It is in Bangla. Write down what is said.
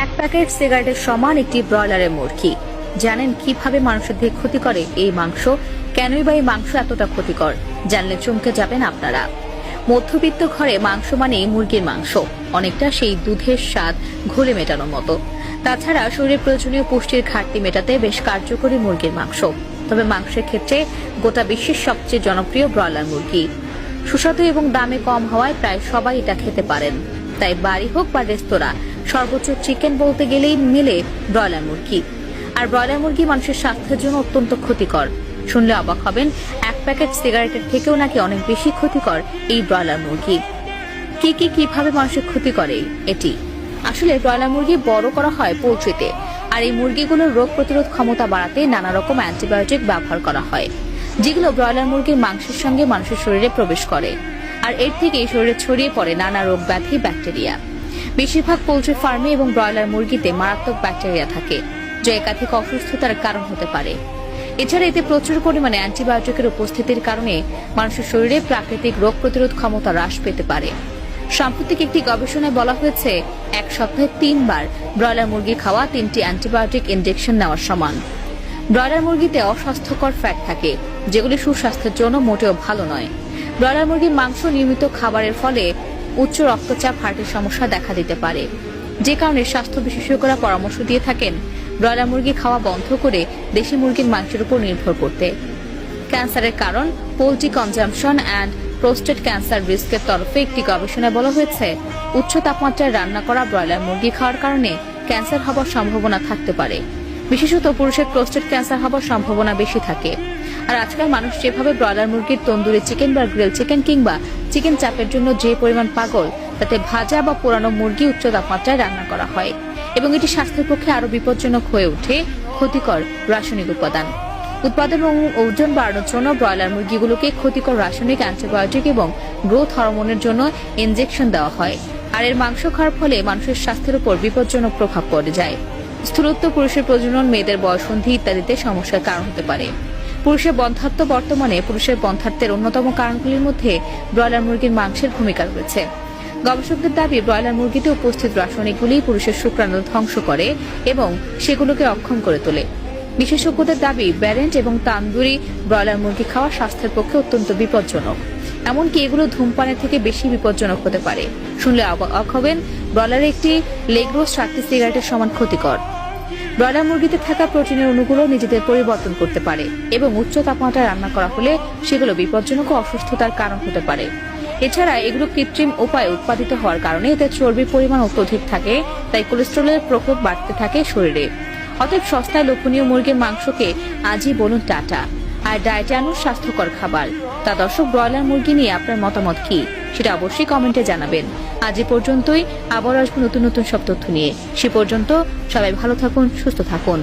এক প্যাকেট সিগারেটের সমান একটি ব্রয়লারের মুরগি। জানেন কিভাবে মানুষের দেহে ক্ষতি করে এই মাংস? কেনই বা এই মাংস এতটা ক্ষতিকর? জানলে চমকে যাবেন আপনারা। মধ্যবিত্ত ঘরে মাংস মানে মুরগির মাংস, অনেকটা সেই দুধের স্বাদ ঘোলে মেটানোর মতো। তাছাড়া শরীরের প্রয়োজনীয় পুষ্টির ঘাটতি মেটাতে বেশ কার্যকরী মুরগির মাংস। তবে মাংসের ক্ষেত্রে গোটা বিশ্বের সবচেয়ে জনপ্রিয় ব্রয়লার মুরগি। সুস্বাদু এবং দামে কম হওয়ায় প্রায় সবাই এটা খেতে পারেন। তাই বাড়ি হোক বা রেস্তোরাঁ, সর্বোচ্চ চিকেন বলতে গেলেই মেলে ব্রয়লার মুরগি। আর ব্রয়লার মুরগি মানুষের স্বাস্থ্যের জন্য অত্যন্ত ক্ষতিকর। শুনলে অবাক হবেন, এক প্যাকেট সিগারেটের থেকেও নাকি অনেক বেশি ক্ষতিকর এই ব্রয়লার মুরগি। কিভাবে মানুষের ক্ষতি করে এটি? আসলে ব্রয়লার মুরগি বড় করা হয় পোল্ট্রিতে, আর এই মুরগিগুলোর রোগ প্রতিরোধ ক্ষমতা বাড়াতে নানা রকম অ্যান্টিবায়োটিক ব্যবহার করা হয়, যেগুলো ব্রয়লার মুরগির মাংসের সঙ্গে মানুষের শরীরে প্রবেশ করে। আর এর থেকেই শরীরে ছড়িয়ে পড়ে নানা রোগ ব্যাধি, ব্যাকটেরিয়া। বেশিরভাগ পোল্ট্রি ফার্মে এবং ব্রয়লার মুরগিতে মারাত্মক ব্যাকটেরিয়া থাকে, যা একাধিক অসুস্থতার কারণ হতে পারে। এছাড়া এতে প্রচুর পরিমাণে অ্যান্টিবায়োটিকের উপস্থিতির কারণে মানুষের শরীরে প্রাকৃতিক রোগ প্রতিরোধ ক্ষমতা হ্রাস পেতে পারে। সাম্প্রতিক একটি গবেষণায় বলা হয়েছে, এক সপ্তাহে 3 বার ব্রয়লার মুরগি খাওয়া 3টি অ্যান্টিবায়োটিক ইনজেকশন নেওয়ার সমান। ব্রয়লার মুরগিতে অস্বাস্থ্যকর ফ্যাট থাকে, যেগুলি সুস্বাস্থ্যের জন্য মোটেও ভালো নয়। ব্রয়লার মুরগির মাংস নিয়মিত খাবারের ফলে উচ্চ রক্তচাপ, হার্টের সমস্যা দেখা দিতে পারে, যে কারণে স্বাস্থ্য বিশেষজ্ঞরা পরামর্শ দিয়ে থাকেন ব্রয়লার মুরগি খাওয়া বন্ধ করে দেশি মুরগির মাংসের উপর নির্ভর করতে। ক্যান্সারের কারণ poultry consumption and prostate cancer রিস্কের তরফে একটি গবেষণায় বলা হয়েছে, উচ্চ তাপমাত্রায় রান্না করা ব্রয়লার মুরগি খাওয়ার কারণে ক্যান্সার হওয়ার সম্ভাবনা থাকতে পারে। বিশেষত পুরুষের প্রোস্টেট ক্যান্সার হওয়ার সম্ভাবনা বেশি থাকে। আর আজকাল মানুষ যেভাবে ব্রয়লার মুরগির তন্দুরি চিকেন বা গ্রিল চিকেন কিংবা চিকেন চাপের জন্য যে পরিমাণ পাগল, তাতে ভাজা বা পোড়ানো মুরগি উচ্চ তাপমাত্রায় রান্না করা হয়, এবং এটি স্বাস্থ্যের পক্ষে আরো বিপজ্জনক হয়ে ওঠে ক্ষতিকর রাসায়নিক উপাদান। উৎপাদন এবং ওজন বাড়ানোর জন্য ব্রয়লার মুরগিগুলোকে ক্ষতিকর রাসায়নিক, অ্যান্টিবায়োটিক এবং গ্রোথ হরমোনের জন্য ইনজেকশন দেওয়া হয়। আর এর মাংস খাওয়ার ফলে মানুষের স্বাস্থ্যের উপর বিপজ্জনক প্রভাব পড়ে যায়। স্থূলত্ব, পুরুষের প্রজনন, মেয়েদের বয়ঃসন্ধি ইত্যাদিতে সমস্যার কারণ হতে পারে। পুরুষের বন্ধ্যাত্ব, বর্তমানে পুরুষের বন্ধ্যাত্বের অন্যতম কারণগুলির মধ্যে ব্রয়লার মুরগির মাংসের ভূমিকা রয়েছে। গবেষকদের দাবি, ব্রয়লার মুরগিতে উপস্থিত রাসায়নিকগুলি পুরুষের শুক্রাণু ধ্বংস করে এবং সেগুলোকে অক্ষম করে তোলে। বিশেষজ্ঞদের দাবি, ব্যারেন্ট এবং তান্দুরি ব্রয়লার মুরগি খাওয়া স্বাস্থ্যের পক্ষে অত্যন্ত বিপজ্জনক। এমনকি এগুলো ধূমপানের থেকে বেশি বিপজ্জনক হতে পারে। শুনলে অবাক হবেন, ব্রয়লারের একটি লেগ রোস্ট 4টি সিগারেটের সমান ক্ষতিকর। ব্রয়লার মুরগিতে থাকা প্রোটিনের অণুগুলো নিজেদের পরিবর্তন করতে পারে এবং উচ্চ তাপমাত্রায় রান্না করা হলে সেগুলো বিপজ্জনক ও অসুস্থতার কারণ হতে পারে। এছাড়া এগুলো কৃত্রিম উপায়ে উৎপাদিত হওয়ার কারণে এতে চর্বির পরিমাণ অত্যধিক থাকে, তাই কোলেস্টেরলের প্রকোপ বাড়তে থাকে শরীরে। অতএব সস্তায় লোভনীয় মুরগির মাংসকে আজই বলুন টাটা, আর ডায়েটে আনুন স্বাস্থ্যকর খাবার। তা দর্শক, ব্রয়লার মুরগি নিয়ে আপনার মতামত কি, সেটা অবশ্যই কমেন্টে জানাবেন। আজ এ পর্যন্তই, আবার আসবো নতুন নতুন সব তথ্য নিয়ে। সে পর্যন্ত সবাই ভালো থাকুন, সুস্থ থাকুন।